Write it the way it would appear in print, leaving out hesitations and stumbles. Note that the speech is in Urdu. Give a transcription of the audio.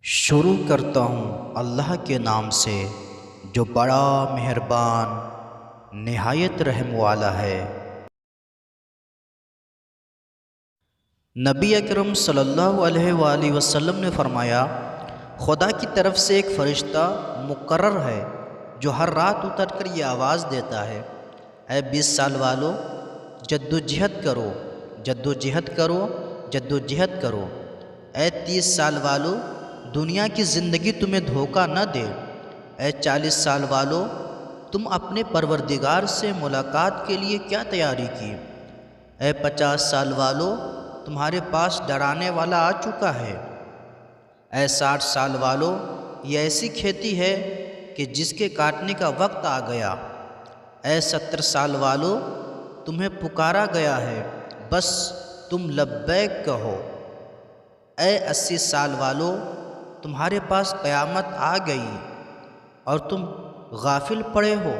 شروع کرتا ہوں اللہ کے نام سے جو بڑا مہربان نہایت رحم والا ہے۔ نبی اکرم صلی اللہ علیہ وآلہ وسلم نے فرمایا، خدا کی طرف سے ایک فرشتہ مقرر ہے جو ہر رات اتر کر یہ آواز دیتا ہے، اے 20 سال والو، جد و جہد کرو، جد و جہد کرو، جد و جہد کرو۔ اے 30 سال والو، دنیا کی زندگی تمہیں دھوکہ نہ دے۔ اے 40 سال والو، تم اپنے پروردگار سے ملاقات کے لیے کیا تیاری کی؟ اے 50 سال والو، تمہارے پاس ڈرانے والا آ چکا ہے۔ اے 60 سال والو، یہ ایسی کھیتی ہے کہ جس کے کاٹنے کا وقت آ گیا۔ اے 70 سال والو، تمہیں پکارا گیا ہے، بس تم لبیک کہو۔ اے 80 سال والو، تمہارے پاس قیامت آ گئی اور تم غافل پڑے ہو۔